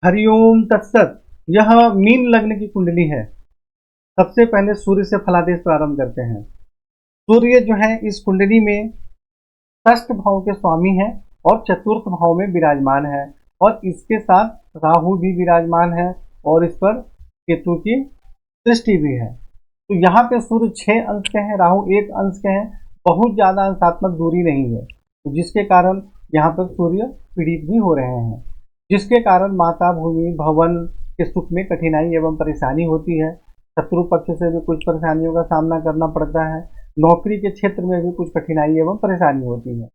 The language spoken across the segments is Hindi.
हरिओम तत्सत। यह मीन लग्न की कुंडली है। सबसे पहले सूर्य से फलादेश प्रारंभ करते हैं। सूर्य जो है इस कुंडली में षष्ठ भाव के स्वामी है और चतुर्थ भाव में विराजमान है और इसके साथ राहु भी विराजमान है और इस पर केतु की दृष्टि भी है। तो यहाँ पे सूर्य 6 अंश के हैं, राहु 1 अंश के हैं। बहुत ज्यादा अंशात्मक दूरी नहीं है, तो जिसके कारण यहाँ पर सूर्य पीड़ित भी हो रहे हैं, जिसके कारण माता भूमि भवन के सुख में कठिनाई एवं परेशानी होती है। शत्रु पक्ष से भी कुछ परेशानियों का सामना करना पड़ता है। नौकरी के क्षेत्र में भी कुछ कठिनाई एवं परेशानी होती है।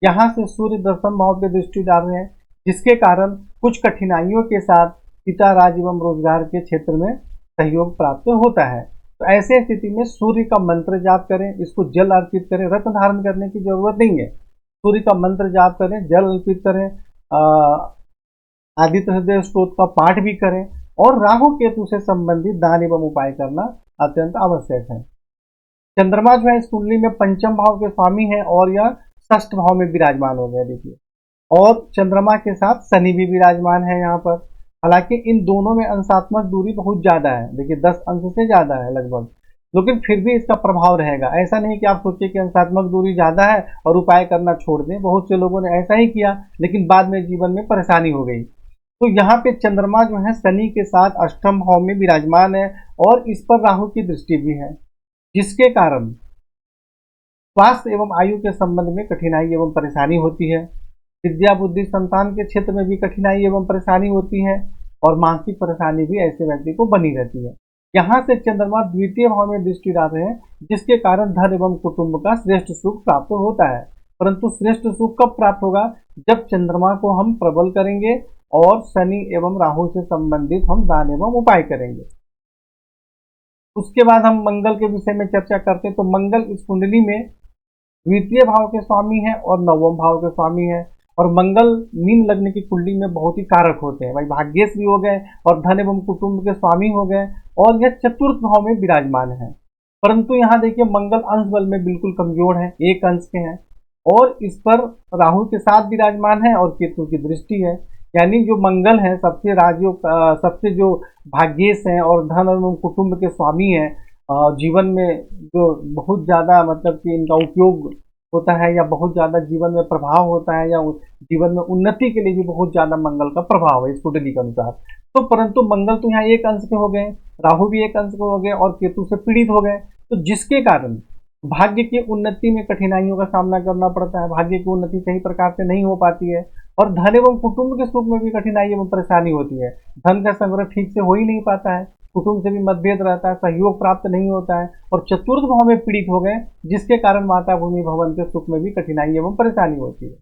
यहाँ से सूर्य 10वें भाव पे दृष्टि डाल रहे हैं, जिसके कारण कुछ कठिनाइयों के साथ पिता राज एवं रोजगार के क्षेत्र में सहयोग प्राप्त होता है। तो ऐसे स्थिति में सूर्य का मंत्र जाप करें, इसको जल अर्पित करें, रत्न धारण करने की जरूरत नहीं है। सूर्य का मंत्र जाप करें, जल अर्पित करें, आदित्य हृदय स्तोत्र का पाठ भी करें और राहु केतु से संबंधित दान एवं उपाय करना अत्यंत आवश्यक है। चंद्रमा जो है इस कुंडली में 5वें भाव के स्वामी है और यह षष्ठ भाव में विराजमान हो गया, देखिए। और चंद्रमा के साथ शनि भी विराजमान है यहाँ पर। हालांकि इन दोनों में अंशात्मक दूरी बहुत ज्यादा है, देखिए 10 अंश से ज्यादा है लगभग, लेकिन फिर भी इसका प्रभाव रहेगा। ऐसा नहीं कि आप सोचिए कि अंशात्मक दूरी ज्यादा है और उपाय करना छोड़ दें। बहुत से लोगों ने ऐसा ही किया, लेकिन बाद में जीवन में परेशानी हो गई। तो यहाँ पे चंद्रमा जो है शनि के साथ अष्टम भाव में विराजमान है और इस पर राहु की दृष्टि भी है, जिसके कारण स्वास्थ्य एवं आयु के संबंध में कठिनाई एवं परेशानी होती है। विद्या बुद्धि संतान के क्षेत्र में भी कठिनाई एवं परेशानी होती है और मानसिक परेशानी भी ऐसे व्यक्ति को बनी रहती है। यहाँ से चंद्रमा द्वितीय भाव में दृष्टि डाल रहे हैं, जिसके कारण धन एवं कुटुंब का श्रेष्ठ सुख प्राप्त होता है। परंतु श्रेष्ठ सुख कब प्राप्त होगा? जब चंद्रमा को हम प्रबल करेंगे और शनि एवं राहु से संबंधित हम दान एवं उपाय करेंगे। उसके बाद हम मंगल के विषय में चर्चा करते हैं। तो मंगल इस कुंडली में द्वितीय भाव के स्वामी है और 9वें भाव के स्वामी है। और मंगल मीन लग्न की कुंडली में बहुत ही कारक होते हैं, भाई भाग्येश भी हो गए और धन एवं कुटुंब के स्वामी हो गए और यह चतुर्थ भाव में विराजमान है। परंतु यहाँ देखिए मंगल अंश बल में बिल्कुल कमजोर है, 1 अंश के हैं और इस पर राहु के साथ विराजमान है और केतु की दृष्टि है। यानी जो मंगल है सबसे जो भाग्येश हैं और धन एवं कुटुंब के स्वामी हैं, जीवन में जो बहुत ज्यादा मतलब कि इनका उपयोग होता है या बहुत ज्यादा जीवन में प्रभाव होता है या जीवन में उन्नति के लिए भी बहुत ज्यादा मंगल का प्रभाव है इस कुंडली के अनुसार। तो परंतु मंगल तो यहाँ 1 अंश के हो गए, राहु भी 1 अंश के हो गए और केतु से पीड़ित हो गए, तो जिसके कारण भाग्य की उन्नति में कठिनाइयों का सामना करना पड़ता है। भाग्य की उन्नति सही प्रकार से नहीं हो पाती है और धन एवं कुटुंब के सुख में भी कठिनाई एवं परेशानी होती है। धन का संग्रह ठीक से हो ही नहीं पाता है, कुटुंब से भी मतभेद रहता है, सहयोग प्राप्त नहीं होता है और चतुर्थ भाव में पीड़ित हो गए, जिसके कारण माता भूमि भवन के सुख में भी कठिनाई एवं परेशानी होती है।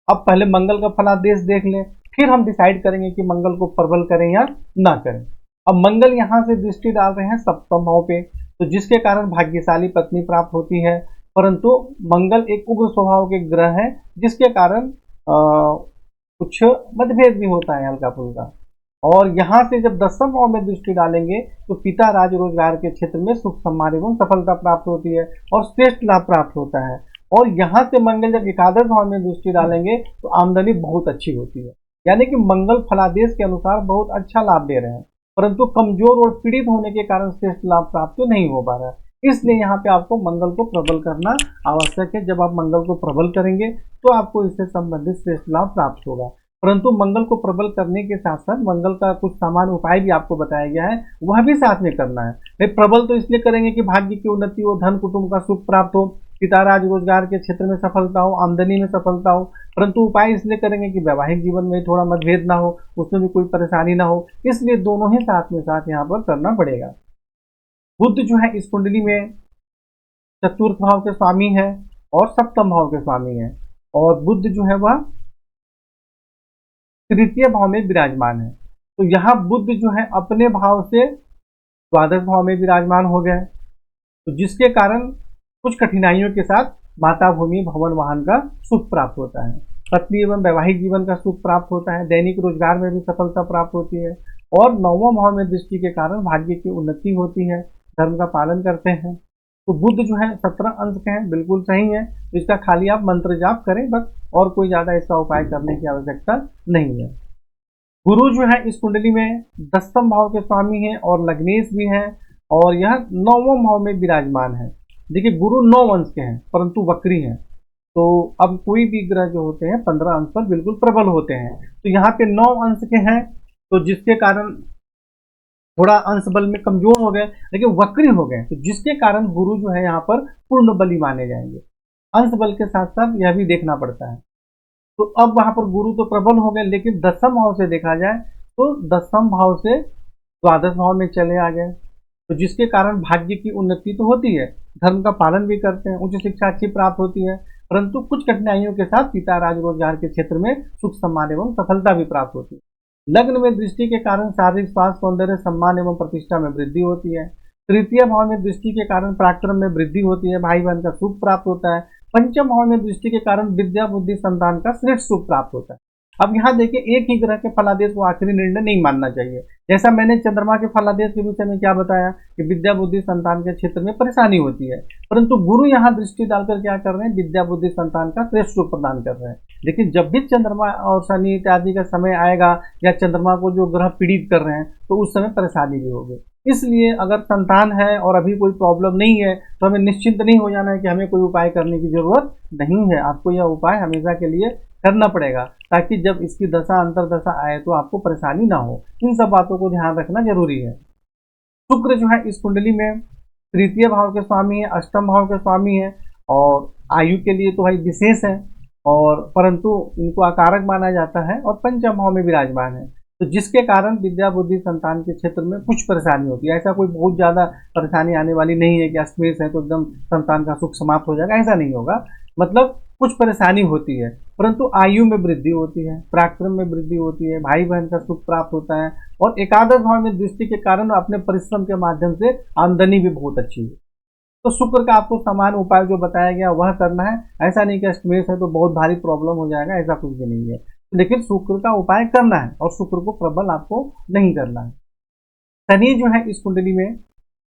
अब पहले मंगल का फलादेश देख लें, फिर हम डिसाइड करेंगे कि मंगल को प्रबल करें या ना करें। अब मंगल यहाँ से दृष्टि डाल रहे हैं 7वें भाव पे, तो जिसके कारण भाग्यशाली पत्नी प्राप्त होती है। परंतु मंगल एक उग्र स्वभाव के ग्रह है, जिसके कारण कुछ मतभेद भी होता है हल्का फुल्का। और यहाँ से जब 10वें भाव में दृष्टि डालेंगे तो पिता राज रोजगार के क्षेत्र में सुख सम्मान एवं सफलता प्राप्त होती है और श्रेष्ठ लाभ प्राप्त होता है। और यहाँ से मंगल जब 11वें भाव में दृष्टि डालेंगे तो आमदनी बहुत अच्छी होती है। यानी कि मंगल फलादेश के अनुसार बहुत अच्छा लाभ दे रहे हैं, परंतु कमजोर और पीड़ित होने के कारण श्रेष्ठ लाभ प्राप्त नहीं हो पा रहा है। इसलिए यहाँ पे आपको मंगल को प्रबल करना आवश्यक है। जब आप मंगल को प्रबल करेंगे तो आपको इससे संबंधित श्रेष्ठ लाभ प्राप्त होगा। परंतु मंगल को प्रबल करने के साथ साथ मंगल का कुछ सामान्य उपाय भी आपको बताया गया है, वह भी साथ में करना है। भाई प्रबल तो इसलिए करेंगे कि भाग्य की उन्नति हो, धन कुटुंब का सुख प्राप्त हो, पिता राज रोजगार के क्षेत्र में सफलता हो, आमदनी में सफलता हो। परंतु उपाय इसलिए करेंगे कि वैवाहिक जीवन में थोड़ा मतभेद ना हो, उसमें भी कोई परेशानी ना हो, इसलिए दोनों ही साथ में साथ यहाँ पर करना पड़ेगा। बुध जो है इस कुंडली में चतुर्थ भाव के स्वामी है और 7वें भाव के स्वामी है और बुध जो है वह तृतीय भाव में विराजमान है। तो यहाँ बुध जो है अपने भाव से द्वादश भाव में विराजमान हो गए, तो जिसके कारण कुछ कठिनाइयों के साथ माता भूमि भवन वाहन का सुख प्राप्त होता है, पत्नी एवं वैवाहिक जीवन का सुख प्राप्त होता है, दैनिक रोजगार में भी सफलता प्राप्त होती है और 9वें भाव में दृष्टि के कारण भाग्य की उन्नति होती है, धर्म का पालन करते हैं। तो बुध जो है 17 अंश के हैं, बिल्कुल सही है। इसका खाली आप मंत्र जाप करें बस, और कोई ज्यादा इसका उपाय करने की आवश्यकता नहीं है। गुरु जो है इस कुंडली में 10वें भाव के स्वामी है और लग्नेश भी है, और यह 9वें भाव में विराजमान है। देखिए गुरु 9 अंश के हैं परंतु वक्री हैं, तो अब कोई भी ग्रह जो होते हैं 15 अंश पर बिल्कुल प्रबल होते हैं। तो यहाँ पे 9 अंश के हैं, तो जिसके कारण थोड़ा अंश बल में कमजोर हो गए, लेकिन वक्री हो गए, तो जिसके कारण गुरु जो है यहाँ पर पूर्ण बली माने जाएंगे। अंश बल के साथ साथ यह भी देखना पड़ता है। तो अब वहां पर गुरु तो प्रबल हो गए, लेकिन 10वें भाव से देखा जाए तो 10वें भाव से द्वादश भाव में चले आ गए, तो जिसके कारण भाग्य की उन्नति तो होती है, धर्म का पालन भी करते हैं, उच्च शिक्षा अच्छी प्राप्त होती है, परंतु कुछ कठिनाइयों के साथ पिता राज रोजगार के क्षेत्र में सुख सम्मान एवं सफलता भी प्राप्त होती है। लग्न में दृष्टि के कारण शारीरिक स्वास्थ्य, सौंदर्य, सम्मान एवं प्रतिष्ठा में वृद्धि होती है। तृतीय भाव में दृष्टि के कारण पराक्रम में वृद्धि होती है, भाई बहन का सुख प्राप्त होता है। पंचम भाव में दृष्टि के कारण विद्या बुद्धि संतान का श्रेष्ठ सुख प्राप्त होता है। अब यहाँ देखिए एक ही ग्रह के फलादेश को आखिरी निर्णय नहीं मानना चाहिए। जैसा मैंने चंद्रमा के फलादेश के विषय में क्या बताया कि विद्या बुद्धि संतान के क्षेत्र में परेशानी होती है, परंतु गुरु यहाँ दृष्टि डालकर क्या कर रहे हैं, विद्या बुद्धि संतान का श्रेष्ठ सुख प्रदान कर रहे हैं। लेकिन जब भी चंद्रमा और शनि इत्यादि का समय आएगा या चंद्रमा को जो ग्रह पीड़ित कर रहे हैं तो उस समय परेशानी भी होगी। इसलिए अगर संतान है और अभी कोई प्रॉब्लम नहीं है तो हमें निश्चिंत नहीं हो जाना है कि हमें कोई उपाय करने की जरूरत नहीं है। आपको यह उपाय हमेशा के लिए करना पड़ेगा, ताकि जब इसकी दशा अंतरदशा आए तो आपको परेशानी ना हो। इन सब बातों को ध्यान रखना जरूरी है। शुक्र जो है इस कुंडली में तृतीय भाव के स्वामी है, अष्टम भाव के स्वामी है, और आयु के लिए तो भाई विशेष है, और परंतु इनको अकारक माना जाता है और पंचम भाव में विराजमान है, तो जिसके कारण विद्या बुद्धि संतान के क्षेत्र में कुछ परेशानी होती है। ऐसा कोई बहुत ज्यादा परेशानी आने वाली नहीं है कि अष्टमेश है तो एकदम संतान का सुख समाप्त हो जाएगा, ऐसा नहीं होगा। मतलब कुछ परेशानी होती है, परंतु आयु में वृद्धि होती है, पराक्रम में वृद्धि होती है, भाई बहन का सुख प्राप्त होता है, और एकादश भाव में दृष्टि के कारण अपने परिश्रम के माध्यम से आमदनी भी बहुत अच्छी है। तो शुक्र का आपको समान उपाय जो बताया गया वह करना है। ऐसा नहीं कि अष्टमेश है तो बहुत भारी प्रॉब्लम हो जाएगा, ऐसा कुछ भी नहीं है। लेकिन शुक्र का उपाय करना है और शुक्र को प्रबल आपको नहीं करना है। शनि जो है इस कुंडली में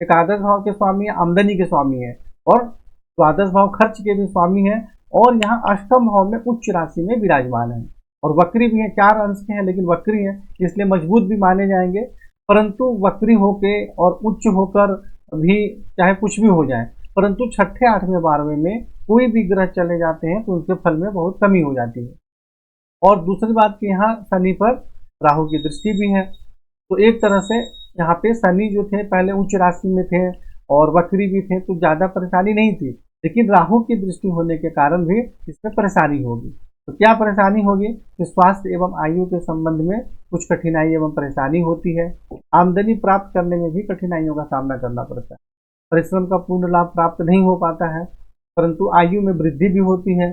एकादश भाव के स्वामी है, आमदनी के स्वामी है, और द्वादश भाव खर्च के भी स्वामी है, और यहाँ अष्टम भाव में उच्च राशि में विराजमान है, और वक्री भी है। 4 अंश के हैं लेकिन वक्री है, इसलिए मजबूत भी माने जाएंगे। परंतु वक्री होके और उच्च होकर भी चाहे कुछ भी हो जाए, परंतु छठे 8वें 12वें में कोई भी ग्रह चले जाते हैं तो उनके फल में बहुत कमी हो जाती है। और दूसरी बात कि यहाँ शनि पर राहु की दृष्टि भी है, तो एक तरह से यहाँ पे शनि जो थे पहले उच्च राशि में थे और वक्री भी थे, तो ज्यादा परेशानी नहीं थी, लेकिन राहु की दृष्टि होने के कारण भी इसमें परेशानी होगी। तो क्या परेशानी होगी कि स्वास्थ्य एवं आयु के संबंध में कुछ कठिनाई एवं परेशानी होती है। आमदनी प्राप्त करने में भी कठिनाइयों का सामना करना पड़ता है, परिश्रम का पूर्ण लाभ प्राप्त नहीं हो पाता है, परंतु आयु में वृद्धि भी होती है,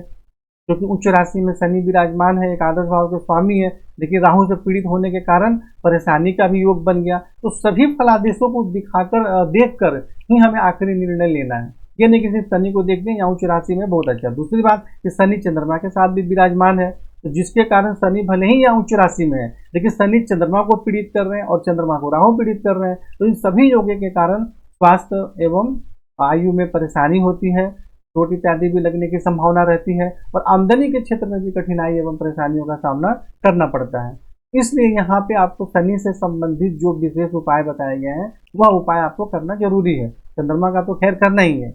क्योंकि उच्च राशि में शनि विराजमान है, एकादश भाव के स्वामी है, लेकिन राहु से पीड़ित होने के कारण परेशानी का भी योग बन गया। तो सभी फलादेशों को दिखाकर देखकर ही हमें आखिरी निर्णय लेना है। ये नहीं कि सिर्फ शनि को देख दें या उच्च राशि में बहुत अच्छा। दूसरी बात कि शनि चंद्रमा के साथ भी विराजमान है, तो जिसके कारण शनि भले ही या उच्च राशि में है, लेकिन शनि चंद्रमा को पीड़ित कर रहे हैं और चंद्रमा को राहु पीड़ित कर रहे हैं, तो इन सभी योगों के कारण स्वास्थ्य एवं आयु में परेशानी होती है, चोट इत्यादि भी लगने की संभावना रहती है, और आमदनी के क्षेत्र में भी कठिनाई एवं परेशानियों का सामना करना पड़ता है। इसलिए यहाँ पे आपको शनि से संबंधित जो विशेष उपाय बताए गए हैं वह उपाय आपको करना जरूरी है। चंद्रमा का तो खैर करना ही है।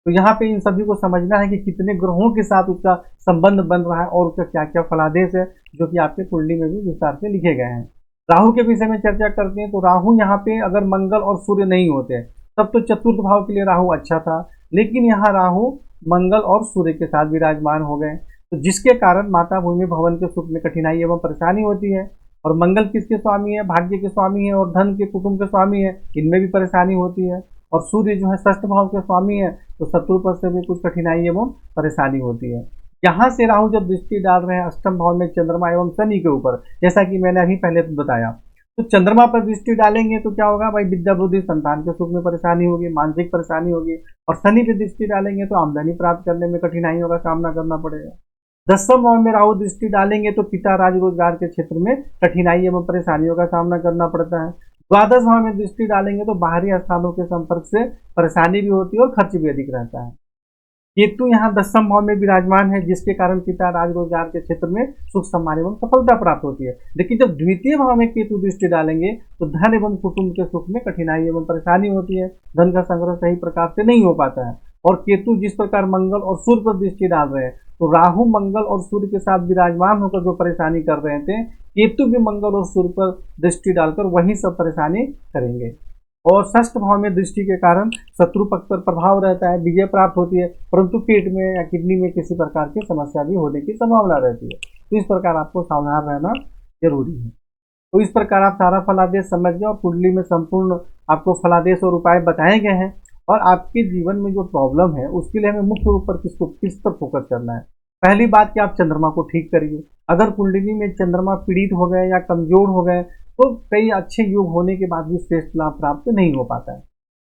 तो यहाँ पे इन सभी को समझना है कि कितने ग्रहों के साथ उसका संबंध बन रहा है और उसका क्या क्या फलादेश है, जो कि आपके कुंडली में भी विस्तार से लिखे गए हैं। राहु के विषय में चर्चा करते हैं, तो राहु यहाँ पे अगर मंगल और सूर्य नहीं होते तब तो चतुर्थ भाव के लिए राहु अच्छा था, लेकिन यहाँ राहु मंगल और सूर्य के साथ विराजमान हो गए, तो जिसके कारण माता भूमि भवन के सुख में कठिनाई एवं परेशानी होती है। और मंगल किसके स्वामी है, भाग्य के स्वामी है और धन के कुटुंब के स्वामी है, इनमें भी परेशानी होती है। और सूर्य जो है षष्ठ भाव के स्वामी है, तो शत्रु पद से भी कुछ कठिनाई एवं परेशानी होती है। यहाँ से राहु जब दृष्टि डाल रहे हैं अष्टम भाव में चंद्रमा एवं शनि के ऊपर, जैसा कि मैंने अभी पहले बताया, तो चंद्रमा पर दृष्टि डालेंगे तो क्या होगा भाई, विद्या बुद्धि संतान के सुख में परेशानी होगी, मानसिक परेशानी होगी। और शनि पर दृष्टि डालेंगे तो आमदनी प्राप्त करने में कठिनाइयों का सामना करना पड़ेगा। 10वें भाव में राहु दृष्टि डालेंगे तो पिता राज रोजगार के क्षेत्र में कठिनाई एवं परेशानियों का सामना करना पड़ता है। द्वादश भाव में दृष्टि डालेंगे तो बाहरी स्थानों के संपर्क से परेशानी भी होती है और खर्च भी अधिक रहता है। केतु यहाँ 10वें भाव में विराजमान है, जिसके कारण पिता राज रोजगार के क्षेत्र में सुख सम्मान एवं सफलता प्राप्त होती है। लेकिन जब द्वितीय भाव में केतु दृष्टि डालेंगे तो धन एवं कुटुंब के सुख में कठिनाई एवं परेशानी होती है, धन का संग्रह सही प्रकार से नहीं हो पाता है। और केतु जिस प्रकार मंगल और सूर्य पर दृष्टि डाल रहे हैं, तो राहु मंगल और सूर्य के साथ विराजमान होकर जो परेशानी कर रहे थे, केतु भी मंगल और सूर्य पर दृष्टि डालकर वही सब परेशानी करेंगे। और षष्ठ भाव में दृष्टि के कारण शत्रु पक्ष पर प्रभाव रहता है, विजय प्राप्त होती है, परंतु पेट में या किडनी में किसी प्रकार की समस्या भी होने की संभावना रहती है। तो इस प्रकार आपको सावधान रहना जरूरी है। तो इस प्रकार आप सारा फलादेश समझ गए और कुंडली में संपूर्ण आपको फलादेश और उपाय बताए गए हैं। और आपके जीवन में जो प्रॉब्लम है उसके लिए हमें मुख्य रूप पर किस पर फोकस करना है। पहली बात कि आप चंद्रमा को ठीक करिए। अगर कुंडली में चंद्रमा पीड़ित हो गए या कमजोर हो गए तो कई अच्छे योग होने के बाद भी श्रेष्ठ लाभ प्राप्त नहीं हो पाता है।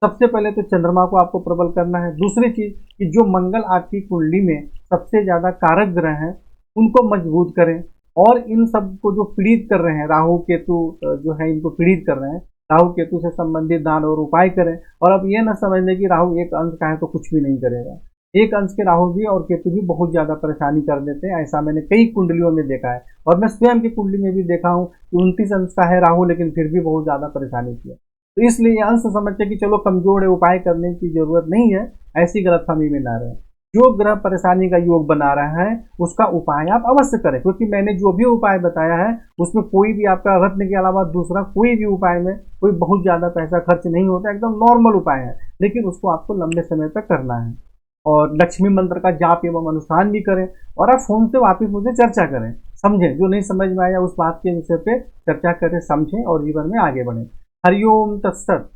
सबसे पहले तो चंद्रमा को आपको प्रबल करना है। दूसरी चीज कि जो मंगल आपकी कुंडली में सबसे ज्यादा कारक ग्रह हैं उनको मजबूत करें। और इन सब को जो पीड़ित कर रहे हैं, राहु केतु जो है इनको पीड़ित कर रहे हैं, राहु केतु से संबंधित दान और उपाय करें। और अब ये न समझ लें कि राहु एक अंश का है तो कुछ भी नहीं करेगा। एक अंश के राहु भी और केतु भी बहुत ज्यादा परेशानी कर देते हैं। ऐसा मैंने कई कुंडलियों में देखा है और मैं स्वयं की कुंडली में भी देखा हूँ कि 29 अंश का है राहु, लेकिन फिर भी बहुत ज्यादा परेशानी किया। तो इसलिए अंश समझते कि चलो कमजोर है, उपाय करने की जरूरत नहीं है, ऐसी गलतफहमी में ना रहे। जो ग्रह परेशानी का योग बना रहा है उसका उपाय आप अवश्य करें, क्योंकि मैंने जो भी उपाय बताया है उसमें कोई भी आपका रत्न के अलावा दूसरा कोई भी उपाय में कोई बहुत ज्यादा पैसा खर्च नहीं होता, एकदम नॉर्मल उपाय है, लेकिन उसको आपको लंबे समय तक करना है। और लक्ष्मी मंत्र का जाप एवं अनुष्ठान भी करें। और आप फोन से वापिस मुझे चर्चा करें, समझें, जो नहीं समझ में आया उस बात के विषय पे चर्चा करें, समझें और जीवन में आगे बढ़ें। हरिओम तत्सत।